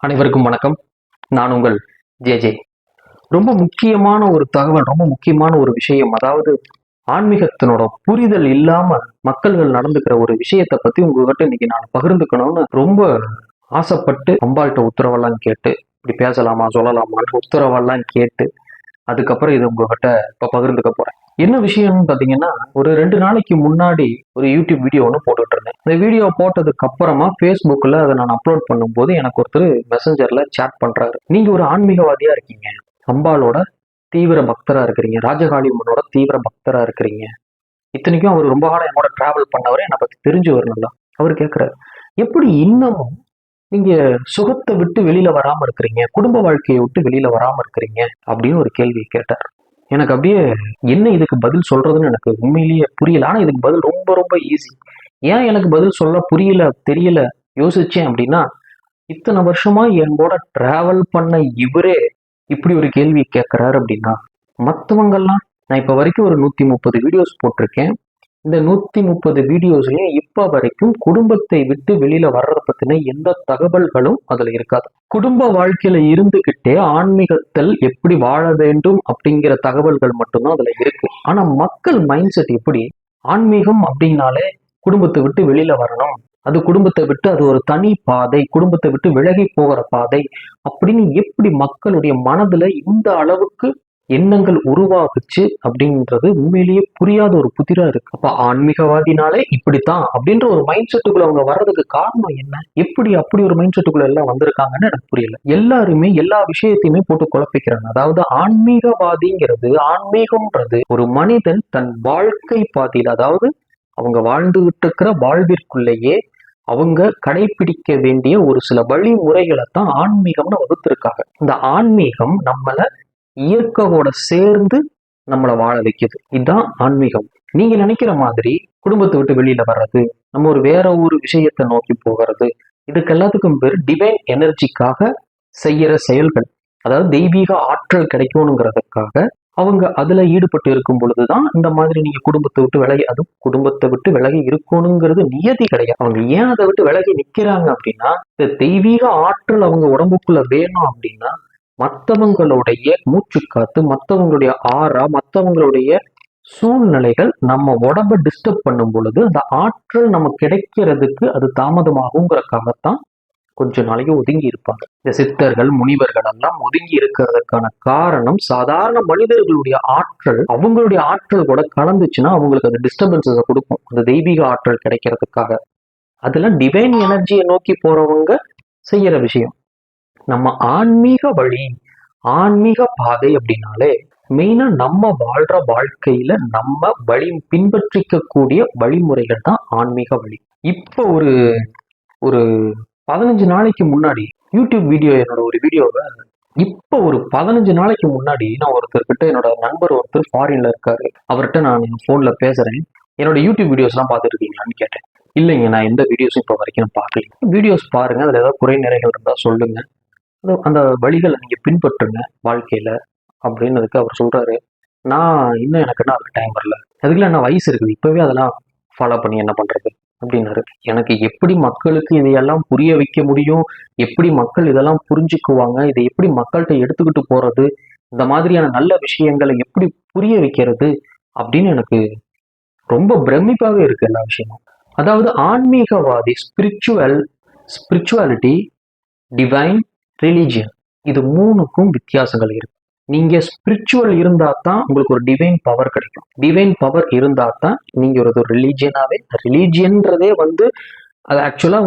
அனைவருக்கும் வணக்கம். நான் உங்கள் ஜே. ரொம்ப முக்கியமான ஒரு தகவல், ரொம்ப முக்கியமான ஒரு விஷயம். அதாவது ஆன்மீகத்தினோட புரிதல் இல்லாம மக்கள்கள் நடந்துக்கிற ஒரு விஷயத்தை பத்தி உங்ககிட்ட இன்னைக்கு நான் பகிர்ந்துக்கணும்னு ரொம்ப ஆசைப்பட்டு அம்பாள்கிட்ட உத்தரவெல்லாம் கேட்டு, இப்படி பேசலாமா சொல்லலாமான்னு உத்தரவெல்லாம் கேட்டு அதுக்கப்புறம் இது உங்ககிட்ட இப்ப பகிர்ந்துக்க போறேன். என்ன விஷயம்னு பாத்தீங்கன்னா, ஒரு 2 நாளைக்கு முன்னாடி ஒரு யூடியூப் வீடியோ ஒன்று போட்டுட்டு இருந்தேன். இந்த வீடியோ போட்டதுக்கு அப்புறமா ஃபேஸ்புக்ல அதை நான் அப்லோட் பண்ணும்போது எனக்கு ஒருத்தர் மெசஞ்சர்ல சேட் பண்றாரு. நீங்க ஒரு ஆன்மீகவாதியா இருக்கீங்க, அம்பாளோட தீவிர பக்தரா இருக்கிறீங்க, ராஜகாளி அம்மனோட தீவிர பக்தரா இருக்கிறீங்க. இத்தனைக்கும் அவர் ரொம்ப காலம் என்னோட டிராவல் பண்ணவர், என்னை பத்தி தெரிஞ்சவர் நல்லா. அவர் கேட்கிறாரு, எப்படி இன்னமும் நீங்க சுகத்தை விட்டு வெளியில வராம இருக்கிறீங்க, குடும்ப வாழ்க்கையை விட்டு வெளியில வராம இருக்கிறீங்க அப்படின்னு ஒரு கேள்வி கேட்டார். எனக்கு அப்படியே என்ன இதுக்கு பதில் சொல்றதுன்னு எனக்கு உண்மையிலேயே புரியல. ஆனா இதுக்கு பதில் ரொம்ப ரொம்ப ஈஸி. ஏன் எனக்கு பதில் சொல்ல புரியல தெரியல யோசிச்சேன் அப்படின்னா, இத்தனை வருஷமா என் கூட டிராவல் பண்ண இவரே இப்படி ஒரு கேள்வி கேட்கிறாரு அப்படின்னா, மற்றவங்கெல்லாம் நான் இப்ப வரைக்கும் ஒரு 130 வீடியோஸ் போட்டிருக்கேன். இந்த 130 வீடியோஸ்லயும் இப்ப வரைக்கும் குடும்பத்தை விட்டு வெளியில வர்றத பத்தின எந்த தகவல்களும் அதுல இருக்காது. குடும்ப வாழ்க்கையில இருந்துகிட்டே ஆன்மீகத்தில் எப்படி வாழ வேண்டும் அப்படிங்கிற தகவல்கள் மட்டும்தான் அதுல இருக்கு. ஆனா மக்கள் மைண்ட் செட் எப்படி, ஆன்மீகம் அப்படின்னாலே குடும்பத்தை விட்டு வெளியில வரணும், அது குடும்பத்தை விட்டு அது ஒரு தனி பாதை, குடும்பத்தை விட்டு விலகி போகிற பாதை அப்படின்னு எப்படி மக்களுடைய மனதுல இந்த அளவுக்கு எண்ணங்கள் உருவாகுச்சு அப்படின்றது உண்மையிலேயே புரியாத ஒரு புதிரா இருக்கு. அப்ப ஆன்மீகவாதினாலே இப்படித்தான் அப்படின்ற ஒரு மைண்ட் செட்டுக்குள்ள அவங்க வர்றதுக்கு காரணம் என்ன? எப்படி அப்படி ஒரு மைண்ட் செட்டுக்குள்ள எல்லாம் வந்திருக்காங்கன்னு எனக்கு புரியல. எல்லாருமே எல்லா விஷயத்தையுமே போட்டு குழப்பிக்கிறாங்க. அதாவது ஆன்மீகவாதிங்கிறது, ஆன்மீகம்ன்றது ஒரு மனிதன் தன் வாழ்க்கை பாதையில, அதாவது அவங்க வாழ்ந்துகிட்டு இருக்கிற வாழ்விற்குள்ளேயே அவங்க கடைபிடிக்க வேண்டிய ஒரு சில வழிமுறைகளை தான் ஆன்மீகம்னு வகுத்திருக்காங்க. இந்த ஆன்மீகம் நம்மள இயற்கையோட சேர்ந்து நம்மளை வாழ வைக்குது. இதுதான் ஆன்மீகம். நீங்க நினைக்கிற மாதிரி குடும்பத்தை விட்டு வெளியில வர்றது, நம்ம ஒரு வேற ஒரு விஷயத்தை நோக்கி போகிறது, இதுக்கு எல்லாத்துக்கும் பேர் டிவைன் எனர்ஜிக்காக செய்யற செயல்கள். அதாவது தெய்வீக ஆற்றல் கிடைக்கணுங்கிறதுக்காக அவங்க அதுல ஈடுபட்டு இருக்கும் பொழுதுதான் இந்த மாதிரி நீங்க குடும்பத்தை விட்டு விலகி, அதுவும் குடும்பத்தை விட்டு விலகி இருக்கணுங்கிறது நியதி கிடையாது. அவங்க ஏன் அதை விட்டு விலகி நிக்கிறாங்க அப்படின்னா, இந்த தெய்வீக ஆற்றல் அவங்க உடம்புக்குள்ள வேணும் அப்படின்னா மற்றவங்களுடைய மூச்சுக்காத்து, மற்றவங்களுடைய ஆறா, மற்றவங்களுடைய சூழ்நிலைகள் நம்ம உடம்ப டிஸ்டர்ப் பண்ணும் பொழுது அந்த ஆற்றல் நம்ம கிடைக்கிறதுக்கு அது தாமதமாகுங்கிறதுக்காகத்தான் கொஞ்ச நாளைக்கு ஒதுங்கி இருப்பாங்க. இந்த சித்தர்கள் முனிவர்கள் எல்லாம் ஒதுங்கி இருக்கிறதுக்கான காரணம், சாதாரண மனிதர்களுடைய ஆற்றல் அவங்களுடைய ஆற்றல் கூட கலந்துச்சுன்னா அவங்களுக்கு அது டிஸ்டர்பன்ஸை கொடுக்கும், அந்த தெய்வீக ஆற்றல் கிடைக்கிறதுக்காக. அதெல்லாம் டிவைன் எனர்ஜியை நோக்கி போறவங்க செய்யற விஷயம். நம்ம ஆன்மீக வழி, ஆன்மீக பாதை அப்படின்னாலே மெயினா நம்ம வாழ்ற வாழ்க்கையில நம்ம பின்பற்றிக்கக்கூடிய வழிமுறைகள் தான் ஆன்மீக வழி. இப்போ ஒரு ஒரு 15 நாளைக்கு முன்னாடி யூடியூப் வீடியோ, என்னோட ஒரு வீடியோவை இப்போ ஒரு 15 நாளைக்கு முன்னாடி நான் ஒருத்தர்கிட்ட, என்னோட நண்பர் ஒருத்தர் ஃபாரின்ல இருக்காரு, அவர்கிட்ட நான் போன்ல பேசுறேன். என்னோட யூடியூப் வீடியோஸ் எல்லாம் பார்த்துட்டு இருக்கீங்களான்னு கேட்டேன். இல்லைங்க, நான் எந்த வீடியோஸும் இப்போ வரைக்கும் நான் பார்க்கல. வீடியோஸ் பாருங்க, அதுல ஏதாவது குறை நிறைகள் இருந்தா சொல்லுங்க, அந்த வழிகளை நீங்க பின்பற்றுங்க வாழ்க்கையில அப்படின்னதுக்கு அவர் சொல்றாரு, நான் இன்னும் எனக்கு என்ன அதுக்கு டைம் வரல, அதுக்குள்ள என்ன வயசு இருக்குது, இப்பவே அதெல்லாம் ஃபாலோ பண்ணி என்ன பண்றது அப்படின்னாரு. எனக்கு எப்படி மக்களுக்கு இதையெல்லாம் புரிய வைக்க முடியும், எப்படி மக்கள் இதெல்லாம் புரிஞ்சுக்குவாங்க, இதை எப்படி மக்கள்கிட்ட எடுத்துக்கிட்டு போறது, இந்த மாதிரியான நல்ல விஷயங்களை எப்படி புரிய வைக்கிறது அப்படின்னு எனக்கு ரொம்ப பிரமிப்பாகவே இருக்கு எல்லா விஷயமும். அதாவது ஆன்மீகவாதி, ஸ்பிரிச்சுவாலிட்டி, டிவைன், ரிலீஜியன், இது மூணுக்கும் வித்தியாசங்கள் இருக்கு. நீங்க ஸ்பிரிச்சுவல் இருந்தா தான் உங்களுக்கு ஒரு டிவைன் பவர் கிடைக்கும். டிவைன் பவர் இருந்தா தான் நீங்க ஒரு ரிலீஜியனாவே, ரிலீஜியன்றதே அது ஆக்சுவலா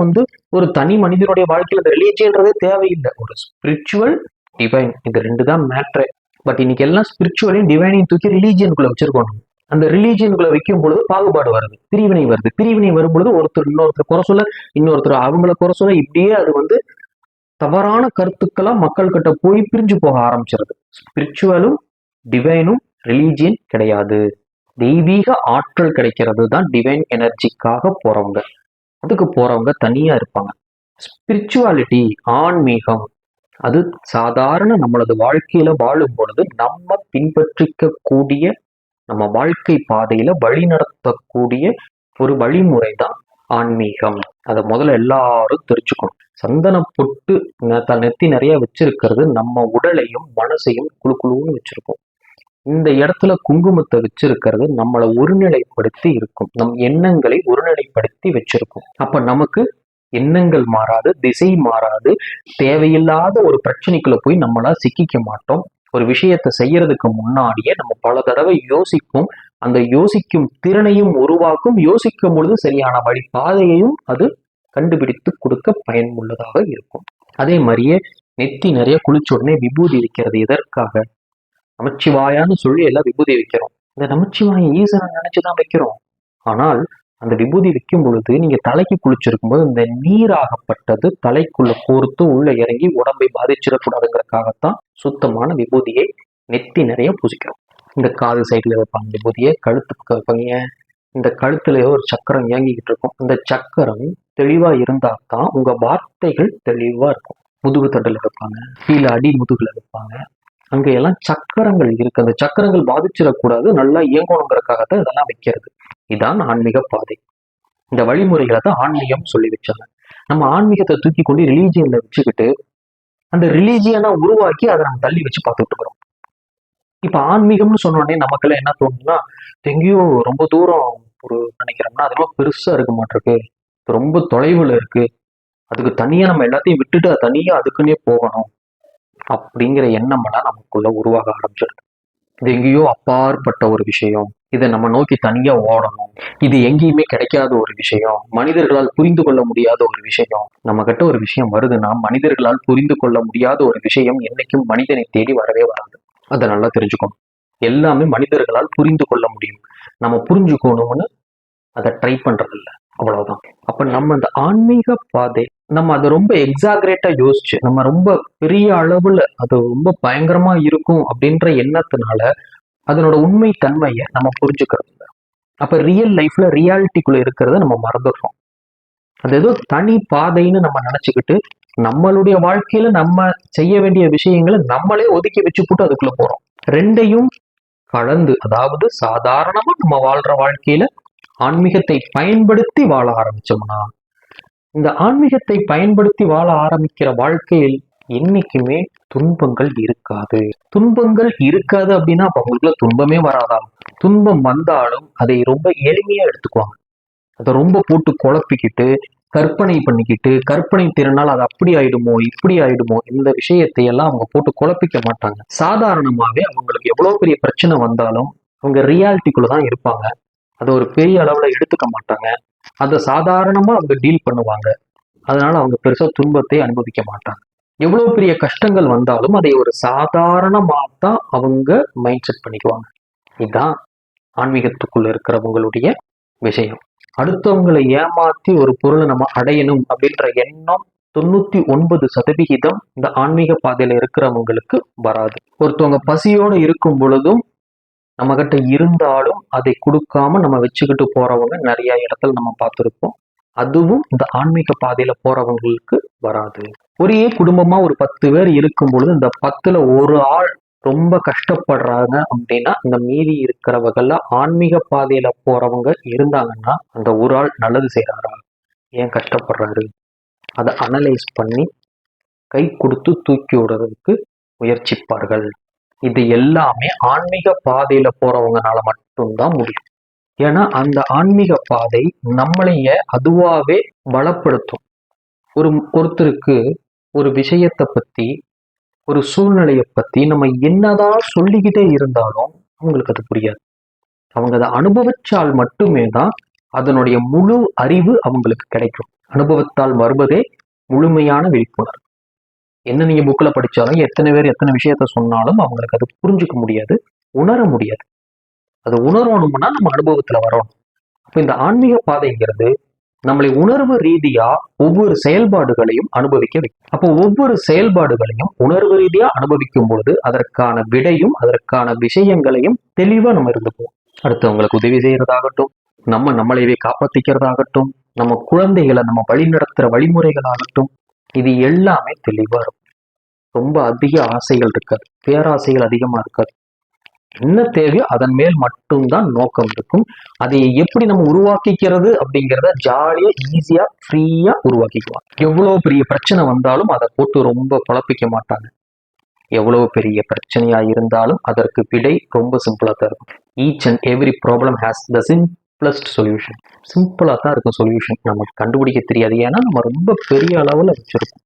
ஒரு தனி மனிதனுடைய வாழ்க்கையில அந்த ரிலீஜியன்றதே தேவையில்லை. ஒரு ஸ்பிரிச்சுவல், டிவைன், இது ரெண்டு தான் மேட்ரே. பட் இன்னைக்கு எல்லாம் ஸ்பிரிச்சுவலையும் டிவைனையும் தூக்கி ரிலீஜியனுக்குள்ள வச்சிருக்கணும். அந்த ரிலீஜியனுக்குள்ள வைக்கும் பொழுது பாகுபாடு வருது, பிரிவினை வருது. பிரிவினை வரும் பொழுது ஒருத்தர் இன்னொருத்தர் குறை சொல்ல, இன்னொருத்தர் அவங்கள குறை சொல்ல, இப்படியே அது தவறான கருத்துக்களா மக்கள் கிட்ட போய் பிரிஞ்சு போக ஆரம்பிச்சிருது. ஸ்பிரிச்சுவலும் டிவைனும் ரிலீஜியன் கிடையாது. தெய்வீக ஆற்றல் கிடைக்கிறது தான் டிவைன் எனர்ஜிக்காக போறவங்க. அதுக்கு போறவங்க தனியா இருப்பாங்க. ஸ்பிரிச்சுவாலிட்டி, ஆன்மீகம், அது சாதாரண நம்மளது வாழ்க்கையில வாழும் பொழுது நம்ம பின்பற்றிக்க கூடிய, நம்ம வாழ்க்கை பாதையில வழி நடத்தக்கூடிய ஒரு வழிமுறை தான் ஆன்மீகம். அதை முதல்ல எல்லாரும் தெரிஞ்சுக்கணும். சந்தன பொட்டு நெத்தி நிறைய வச்சிருக்கிறது நம்ம உடலையும் மனசையும் குழு குழுன்னு வச்சிருக்கும். இந்த இடத்துல குங்குமத்தை வச்சிருக்கிறது நம்மளை ஒருநிலைப்படுத்தி இருக்கும், நம் எண்ணங்களை ஒருநிலைப்படுத்தி வச்சிருக்கும். அப்ப நமக்கு எண்ணங்கள் மாறாது, திசை மாறாது, தேவையில்லாத ஒரு பிரச்சனைக்குள்ள போய் நம்மளா சிக்கிக்க மாட்டோம். ஒரு விஷயத்தை செய்யறதுக்கு முன்னாடியே நம்ம பல தடவை யோசிப்போம். அந்த யோசிக்கும் திறனையும் உருவாக்கும். யோசிக்கும் பொழுது சரியான வழி பாதையையும் அது கண்டுபிடித்து கொடுக்க பயனுள்ளதாக இருக்கும். அதே மாதிரியே நெத்தி நிறைய குளிச்ச உடனே விபூதி வைக்கிறது எதற்காக? நமச்சிவாயான்னு சொல்லி எல்லாம் விபூதி வைக்கிறோம். இந்த நமச்சிவாய ஈசனை நினைச்சுதான் வைக்கிறோம். ஆனால் அந்த விபூதி வைக்கும் பொழுது நீங்க தலைக்கு குளிச்சிருக்கும் போது இந்த நீராகப்பட்டது தலைக்குள்ள கோர்த்து உள்ள இறங்கி உடம்பை பாதிச்சிடக்கூடாதுங்கிறதுக்காகத்தான் சுத்தமான விபூதியை நெத்தி நிறைய பூசிக்கிறோம். இந்த காது சைட்ல வைப்பாங்க விபூதியை, கழுத்துக்கு வைப்பாங்க. இந்த கழுத்துல ஒரு சக்கரம் இயங்கிக்கிட்டு இருக்கும். இந்த சக்கரம் தெளிவா இருந்தா தான் உங்க வார்த்தைகள் தெளிவா இருக்கும். முதுகு தண்டுல வைப்பாங்க, கீழே அடி முதுகுல வைப்பாங்க. அங்க எல்லாம் சக்கரங்கள் இருக்கு. அந்த சக்கரங்கள் பாதிச்சிடக்கூடாது, நல்லா இயங்கணுங்கிறதுக்காகத்தான் இதெல்லாம் வைக்கிறது. இதான் ஆன்மீக பாதை. இந்த வழிமுறைகளை தான் ஆன்மீகம் சொல்லி வச்சாங்க. நம்ம ஆன்மீகத்தை தூக்கி கொண்டு ரிலீஜியன்ல வச்சுக்கிட்டு அந்த ரிலீஜியனா உருவாக்கி அதை நம்ம தள்ளி வச்சு பார்த்துட்டு இருக்கிறோம். இப்ப ஆன்மீகம்னு சொன்ன உடனே நமக்கெல்லாம் என்ன தோணுதுன்னா, எங்கேயோ ரொம்ப தூரம் ஒரு நினைக்கிறோம்னா அது ரொம்ப பெருசா இருக்க மாட்டிருக்கு, ரொம்ப தொலைவுல இருக்கு, அதுக்கு தனியா நம்ம எல்லாத்தையும் விட்டுட்டு தனியா அதுக்குன்னே போகணும் அப்படிங்கிற எண்ணம் எல்லாம் நமக்குள்ள உருவாக ஆரம்பிச்சிருக்கு. இது எங்கேயோ அப்பாற்பட்ட ஒரு விஷயம், இதை நம்ம நோக்கி தனியா ஓடணும், இது எங்கேயுமே கிடைக்காத ஒரு விஷயம், மனிதர்களால் புரிந்து கொள்ள முடியாத ஒரு விஷயம். நம்ம கிட்ட ஒரு விஷயம் வருதுன்னா மனிதர்களால் புரிந்து கொள்ள முடியாத ஒரு விஷயம் என்னைக்கும் மனிதனை தேடி வரவே வராது. அதை நல்லா தெரிஞ்சுக்கணும். எல்லாமே மனிதர்களால் புரிந்து கொள்ள முடியும். நம்ம புரிஞ்சுக்கணும்னு அதை ட்ரை பண்றது இல்லை, அவ்வளவுதான். அப்ப நம்ம அந்த ஆன்மீக பாதை நம்ம அதை ரொம்ப எக்ஸாகரேட்டா யோசிச்சு நம்ம ரொம்ப பெரிய அளவுல அது ரொம்ப பயங்கரமா இருக்கும் அப்படின்ற எண்ணத்தினால அதனோட உண்மை தன்மையை நம்ம புரிஞ்சுக்கிறது இல்லை. அப்ப ரியல் லைஃப்ல ரியாலிட்டிக்குள்ள இருக்கிறத நம்ம மறந்துடுறோம். அது ஏதோ தனி பாதைன்னு நம்ம நினைச்சுக்கிட்டு நம்மளுடைய வாழ்க்கையில நம்ம செய்ய வேண்டிய விஷயங்களை நம்மளே ஒதுக்கி வச்சு போட்டு அதுக்குள்ள போறோம். ரெண்டையும் கலந்து, அதாவது சாதாரணமா நம்ம வாழ்ற வாழ்க்கையில ஆன்மீகத்தை பயன்படுத்தி வாழ ஆரம்பிச்சோம்னா, இந்த ஆன்மீகத்தை பயன்படுத்தி வாழ ஆரம்பிக்கிற வாழ்க்கையில் என்னைக்குமே துன்பங்கள் இருக்காது. துன்பங்கள் இருக்காது அப்படின்னா அப்ப அவங்களுக்குள்ள துன்பமே வராதா? துன்பம் வந்தாலும் அதை ரொம்ப எளிமையா எடுத்துக்குவாங்க. அதை ரொம்ப போட்டு குழப்பிக்கிட்டு கற்பனை பண்ணிக்கிட்டு கற்பனை திறனால் அது அப்படி ஆயிடுமோ இப்படி ஆயிடுமோ இந்த விஷயத்தை எல்லாம் அவங்க போட்டு குழப்பிக்க மாட்டாங்க. சாதாரணமாவே அவங்களுக்கு எவ்வளவு பெரிய பிரச்சனை வந்தாலும் அவங்க ரியாலிட்டிக்குள்ளதான் இருப்பாங்க. அதை ஒரு பெரிய அளவுல எடுத்துக்க மாட்டாங்க. அதை சாதாரணமா அவங்க டீல் பண்ணுவாங்க. அதனால அவங்க பெருசா துன்பத்தை அனுபவிக்க மாட்டாங்க. எவ்வளவு பெரிய கஷ்டங்கள் வந்தாலும் அதை ஒரு சாதாரணமாகத்தான் அவங்க மைண்ட் செட் பண்ணிக்குவாங்க. இதுதான் ஆன்மீகத்துக்குள்ள இருக்கிறவங்களுடைய விஷயம். அடுத்தவங்களை ஏமாத்தி ஒரு பொருளை நம்ம அடையணும் அப்படின்ற எண்ணம் 99% இந்த ஆன்மீக பாதையில இருக்கிறவங்களுக்கு வராது. ஒருத்தவங்க பசியோட இருக்கும் பொழுதும் நம்ம கிட்ட இருந்தாலும் அதை கொடுக்காம நம்ம வச்சுக்கிட்டு போறவங்க நிறைய இடத்துல நம்ம பார்த்துருப்போம். அதுவும் இந்த ஆன்மீக பாதையில போறவங்களுக்கு வராது. ஒரே குடும்பமா ஒரு 10 பேர் இருக்கும் பொழுது இந்த 10ல ஒரு ஆள் ரொம்ப கஷ்டப்படுறாங்க அப்படின்னா இந்த மீறி இருக்கிறவங்கள ஆன்மீக பாதையில போறவங்க இருந்தாங்கன்னா அந்த ஒரு ஆள் நல்லது செய்யறாரா, ஏன் கஷ்டப்படுறாரு, அதை அனலைஸ் பண்ணி கை கொடுத்து தூக்கி விடுறதுக்கு முயற்சிப்பார்கள். இது எல்லாமே ஆன்மீக பாதையில போறவங்கனால மட்டும்தான் முடியும். ஏன்னா அந்த ஆன்மீக பாதை நம்மளைய அதுவாவே பலப்படுத்தும். ஒருத்தருக்கு ஒரு விஷயத்தை பத்தி ஒரு சூழ்நிலையை பத்தி நம்ம என்னதான் சொல்லிக்கிட்டே இருந்தாலும் அவங்களுக்கு அது புரியாது. அவங்க அதை அனுபவிச்சால் மட்டுமே தான் அதனுடைய முழு அறிவு அவங்களுக்கு கிடைக்கும். அனுபவத்தால் வருவதே முழுமையான விழிப்புணர்வு. என்ன நீங்க புக்ல படிச்சாலும் எத்தனை பேர் எத்தனை விஷயத்த சொன்னாலும் அவங்களுக்கு அது புரிஞ்சுக்க முடியாது, உணர முடியாது. அது உணரணும்னா நம்ம அனுபவத்துல வரணும். அப்ப இந்த ஆன்மீக பாதைங்கிறது நம்மளை உணர்வு ரீதியா ஒவ்வொரு செயல்பாடுகளையும் அனுபவிக்க வைக்கும். அப்போ ஒவ்வொரு செயல்பாடுகளையும் உணர்வு ரீதியா அனுபவிக்கும் பொழுது அதற்கான விடையும் அதற்கான விஷயங்களையும் தெளிவா நம்ம இருந்துக்குவோம். அடுத்தவங்களுக்கு உதவி செய்யறதாகட்டும், நம்மளையவே காப்பாத்திக்கிறதாகட்டும், நம்ம குழந்தைகளை நம்ம வழி நடத்துற வழிமுறைகளாகட்டும், இது எல்லாமே தெளிவா இருக்கும். ரொம்ப அதிக ஆசைகள் இருக்காது, பேராசைகள் அதிகமா இருக்காது. என்ன தேவையோ அதன் மேல் மட்டும்தான் நோக்கம் இருக்கும். அதை எப்படி நம்ம உருவாக்கிக்கிறது அப்படிங்கிறத ஜாலியா ஈஸியா ஃப்ரீயா உருவாக்கிக்கலாம். எவ்வளவு பெரிய பிரச்சனை வந்தாலும் அதை போட்டு ரொம்ப குழப்பிக்க மாட்டாங்க. எவ்வளவு பெரிய பிரச்சனையா இருந்தாலும் அதற்கு விடை ரொம்ப சிம்பிளா தான் இருக்கும். Each and every problem has the simplest solution. சிம்பிளா தான் இருக்கும் சொல்யூஷன். நமக்கு கண்டுபிடிக்க தெரியாது, ஏன்னா நம்ம ரொம்ப பெரிய அளவுல வச்சிருக்கோம்.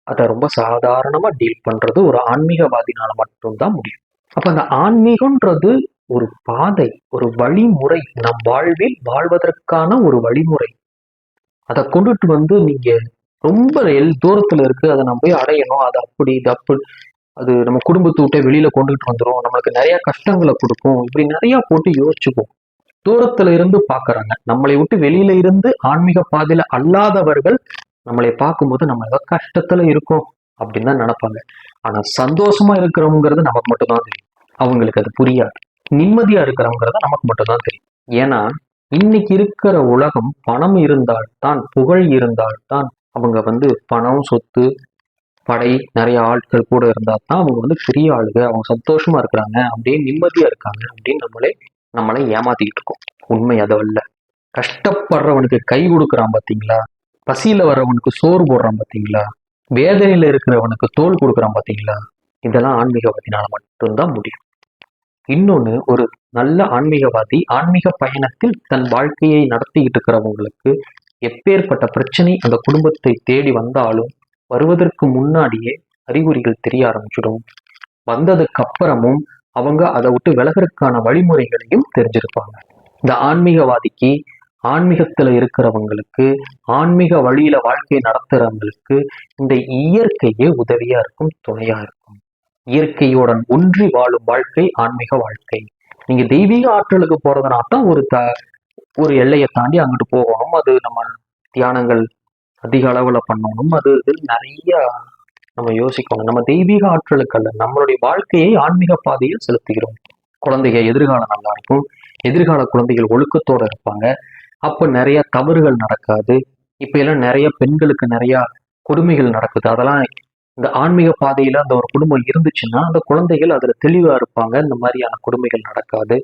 அதை ரொம்ப சாதாரணமா டீல் பண்றது ஒரு ஆன்மீகவாதினால மட்டும்தான் முடியும். அப்ப அந்த ஆன்மீகம்ன்றது ஒரு பாதை, ஒரு வழிமுறை, நம் வாழ்வில் வாழ்வதற்கான ஒரு வழிமுறை. அதை கொண்டுட்டு நீங்க ரொம்ப தூரத்துல இருக்கு, அதை நம்ம போய் அடையணும், அது அப்படி இது அப்படி, அது நம்ம குடும்பத்தை விட்டு வெளியில கொண்டுகிட்டு வந்துடும், நம்மளுக்கு நிறைய கஷ்டங்களை கொடுக்கும், இப்படி நிறைய போட்டு யோசிச்சுப்போம். தூரத்துல இருந்து பாக்குறாங்க, நம்மளை விட்டு வெளியில இருந்து ஆன்மீக பாதையில அல்லாதவர்கள் நம்மளை பார்க்கும்போது நம்ம ஏதோ கஷ்டத்துல இருக்கோம் அப்படின்னு தான் நினைப்பாங்க. ஆனா சந்தோஷமா இருக்கிறவங்கிறது நமக்கு மட்டும்தான் தெரியும், அவங்களுக்கு அது புரியாது. நிம்மதியா இருக்கிறவங்கிறத நமக்கு மட்டும்தான் தெரியும். ஏன்னா இன்னைக்கு இருக்கிற உலகம் பணம் இருந்தால்தான், புகழ் இருந்தால்தான், அவங்க பணம், சொத்து, படை, நிறைய ஆட்கள் கூட இருந்தா தான் அவங்க பெரிய ஆளுங்க, அவங்க சந்தோஷமா இருக்கிறாங்க, அப்படியே நிம்மதியா இருக்காங்க அப்படின்னு நம்மளை ஏமாத்திக்கிட்டு இருக்கோம். உண்மை அதல்ல. கஷ்டப்படுறவனுக்கு கை கொடுக்குறான் பாத்தீங்களா, பசியில வர்றவனுக்கு சோறு போடுறான் பாத்தீங்களா, வேதனையில இருக்கிறவனுக்கு தோல் கொடுக்குறான் பாத்தீங்களா, இதெல்லாம் ஆன்மீகவாதினால மட்டும்தான் முடியும். இன்னொன்னு, ஒரு நல்ல ஆன்மீகவாதி ஆன்மீக பயணத்தில் தன் வாழ்க்கையை நடத்திக்கிட்டு இருக்கிறவங்களுக்கு எப்பேற்பட்ட பிரச்சனை அந்த குடும்பத்தை தேடி வந்தாலும் வருவதற்கு முன்னாடியே அறிகுறிகள் தெரிய ஆரம்பிச்சிடும். வந்ததுக்கு அப்புறமும் அவங்க அதை விட்டு விலகிறதுக்கான வழிமுறைகளையும் தெரிஞ்சிருப்பாங்க. இந்த ஆன்மீகவாதிக்கு, ஆன்மீகத்துல இருக்கிறவங்களுக்கு, ஆன்மீக வழியில வாழ்க்கையை நடத்துறவங்களுக்கு இந்த இயற்கையே உதவியா இருக்கும், துணையா இருக்கும். இயற்கையுடன் ஒன்றி வாழும் வாழ்க்கை ஆன்மீக வாழ்க்கை. நீங்க தெய்வீக ஆற்றலுக்கு போறதுனா தான் ஒரு எல்லையை தாண்டி அங்கிட்டு போகணும், அது நம்ம தியானங்கள் அதிக அளவுல பண்ணணும், அது நிறைய நம்ம யோசிக்கணும். நம்ம தெய்வீக ஆற்றலுக்கு அல்ல, நம்மளுடைய வாழ்க்கையை ஆன்மீக பாதையில் செலுத்துகிறோம். குழந்தைகள் எதிர்காலம் நல்லா இருக்கும், எதிர்கால குழந்தைகள் ஒழுக்கத்தோட இருப்பாங்க, அப்ப நிறைய தவறுகள் நடக்காது. இப்ப எல்லாம் நிறைய பெண்களுக்கு நிறைய கொடுமைகள் நடக்குது. அதெல்லாம் இந்த ஆன்மீக பாதையில அந்த ஒரு குடும்பம் இருந்துச்சுன்னா அந்த குழந்தைகள் அதுல தெளிவா இருப்பாங்க, இந்த மாதிரியான கொடுமைகள் நடக்காது.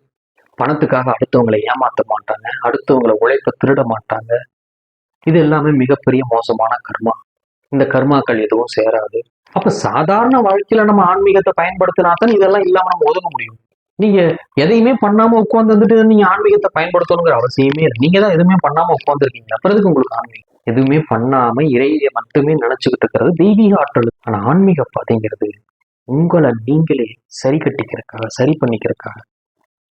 பணத்துக்காக அடுத்தவங்களை ஏமாத்த மாட்டாங்க, அடுத்தவங்களை உழைப்ப திருட மாட்டாங்க. இது எல்லாமே மிகப்பெரிய மோசமான கர்மா. இந்த கர்மாக்கள் எதுவும் சேராது. அப்ப சாதாரண வாழ்க்கையில நம்ம ஆன்மீகத்தை பயன்படுத்தினாதான் இதெல்லாம் இல்லாம நம்ம ஒதுங்க முடியும். நீங்க எதையுமே பண்ணாம உட்கார்ந்துட்டு நீங்க ஆன்மீகத்தை பயன்படுத்தணுங்கிற அவசியமே இல்லை. நீங்க தான் எதுவுமே பண்ணாம உட்கார்ந்துருக்கீங்க, அப்புறம் எதுக்கு உங்களுக்கு ஆன்மீகம்? எதுவுமே பண்ணாம இறையை மட்டுமே நினைச்சுக்கிட்டு இருக்கிறது தெய்வீக ஆற்றல். ஆனா ஆன்மீக பாதைங்கிறது உங்களை நீங்களே சரி கட்டிக்கிறதுக்காக, சரி பண்ணிக்கிறதுக்காக.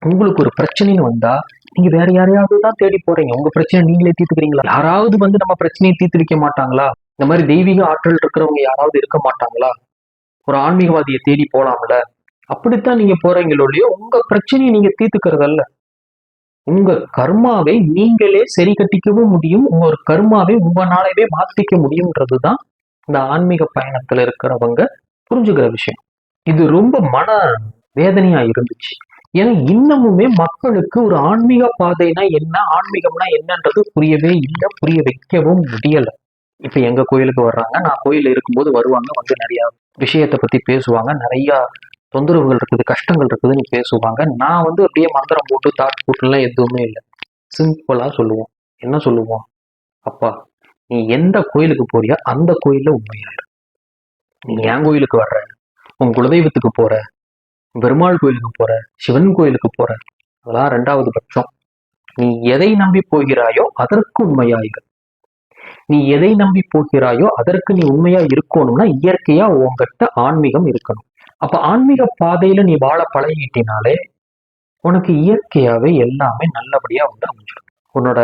உங்களுக்கு ஒரு பிரச்சனைன்னு வந்தா நீங்க வேற யாரையாவது தான் தேடி போறீங்க, உங்க பிரச்சனை நீங்களே தீர்த்துக்கிறீங்களா? யாராவது நம்ம பிரச்சனையை தீர்த்து வைக்க மாட்டாங்களா? இந்த மாதிரி தெய்வீக ஆற்றல் இருக்கிறவங்க யாராவது இருக்க மாட்டாங்களா? ஒரு ஆன்மீகவாதியை தேடி போலாம்ல? அப்படித்தான் நீங்க போறீங்களோ இல்லையோ, உங்க பிரச்சனையை நீங்க தீர்த்துக்கிறதல்ல, உங்க கர்மாவை நீங்களே சரி கட்டிக்கவும் முடியும், உங்க கர்மாவை உங்களாலவே மாத்திக்க முடியும்ன்றதுதான் இந்த ஆன்மீக பயணத்துல இருக்கிறவங்க புரிஞ்சுக்கிற விஷயம். இது ரொம்ப மன வேதனையா இருந்துச்சு. ஏன்னா இன்னமுமே மக்களுக்கு ஒரு ஆன்மீக பாதைனா என்ன, ஆன்மீகம்னா என்னன்றது புரியவே இல்லை, புரிய வைக்கவும் முடியல. இப்ப எங்க கோயிலுக்கு வர்றாங்க, நான் கோயில இருக்கும்போது வருவாங்க, நிறைய விஷயத்தை பத்தி பேசுவாங்க, நிறைய தொந்தரவுகள் இருக்குது, கஷ்டங்கள் இருக்குதுன்னு பேசுவாங்க. நான் அப்படியே மந்திரம் போட்டு தாட் போட்டுலாம் எதுவுமே இல்லை, சிம்பிளா சொல்லுவோம். என்ன சொல்லுவோம்? அப்பா, நீ எந்த கோயிலுக்கு போறியா அந்த கோயில்ல உண்மையாயிரு. நீ என் கோயிலுக்கு வர்ற, உன் குலதெய்வத்துக்கு போற, பெருமாள் கோயிலுக்கு போற, சிவன் கோயிலுக்கு போற, அதெல்லாம் ரெண்டாவது பட்சம். நீ எதை நம்பி போகிறாயோ அதற்கு உண்மையாயிரு. நீ எதை நம்பி போகிறாயோ அதற்கு நீ உண்மையா இருக்கணும்னா இயற்கையா உங்ககிட்ட ஆன்மீகம் இருக்கணும். அப்ப ஆன்மீக பாதையில நீ வாழ பழகிட்டினாலே உனக்கு இயற்கையாவே எல்லாமே நல்லபடியா அமைஞ்சிடும். உன்னோட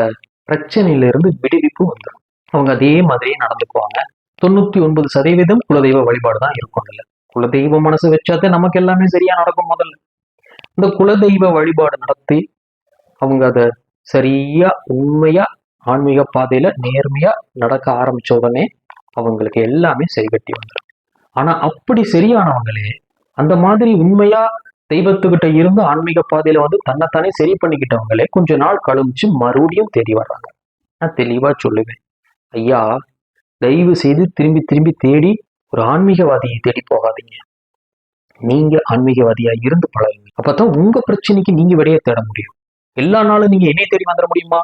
பிரச்சனையில இருந்து விடுவிப்பு வந்துடும். அவங்க அதே மாதிரியே நடந்துக்குவாங்க. 99% குலதெய்வ வழிபாடு தான் இருக்கும். இல்ல, குலதெய்வ மனசு வச்சாதே நமக்கு எல்லாமே சரியா நடக்கும். முதல்ல இந்த குலதெய்வ வழிபாடு நடத்தி அவங்க அதை சரியா உண்மையா ஆன்மீக பாதையில நேர்மையா நடக்க ஆரம்பிச்ச உடனே அவங்களுக்கு எல்லாமே சரி கட்டி வந்துடும். ஆனா அப்படி சரியானவங்களே அந்த மாதிரி உண்மையா தெய்வத்துக்கிட்ட இருந்து ஆன்மீக பாதையில தன்னைத்தானே சரி பண்ணிக்கிட்டவங்களே கொஞ்ச நாள் கழிச்சு மறுபடியும் தேடி வர்றாங்க. நான் தெளிவா சொல்லுவேன், ஐயா, தயவு செய்து திரும்பி திரும்பி தேடி ஒரு ஆன்மீகவாதியை தேடி போகாதீங்க. நீங்க ஆன்மீகவாதியா இருந்து பழகுங்க. அப்பதான் உங்க பிரச்சனைக்கு நீங்க விடையை தேட முடியும். எல்லா நாளும் நீங்க என்னை தேடி வந்துட முடியுமா?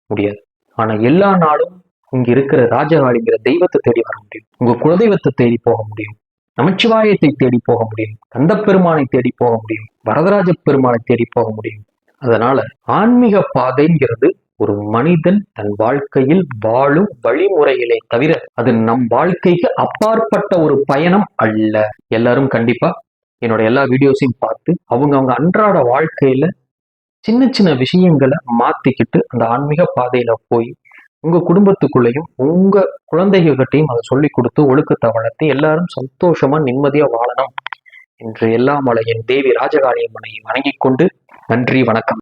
முடியாது. ஆனா எல்லா நாளும் இங்க இருக்கிற ராஜகாளிங்கிற தெய்வத்தை தேடி வர முடியும். உங்க குலதெய்வத்தை தேடி போக முடியும். நமச்சிவாயத்தை தேடி போக முடியும். கந்த பெருமானை தேடி போக முடியும். வரதராஜ பெருமானை தேடி போக முடியும். அதனால ஆன்மீக பாதைங்கிறது ஒரு மனிதன் தன் வாழ்க்கையில் வாழும் வழிமுறைகளே தவிர அது நம் வாழ்க்கைக்கு அப்பாற்பட்ட ஒரு பயணம் அல்ல. எல்லாரும் கண்டிப்பா என்னோட எல்லா வீடியோஸையும் பார்த்து அவங்க அன்றாட வாழ்க்கையில சின்ன சின்ன விஷயங்களை மாத்திக்கிட்டு அந்த ஆன்மீக பாதையில போய் உங்க குடும்பத்துக்குள்ளேயும் உங்க குழந்தைகிட்டையும் அதை சொல்லி கொடுத்து ஒழுக்கத்தை வளர்த்து எல்லாரும் சந்தோஷமா நிம்மதியா வாழணும் என்று எல்லாம் வல்ல என் தேவி ராஜகாளியம்மனை வணங்கிக் கொண்டு நன்றி, வணக்கம்.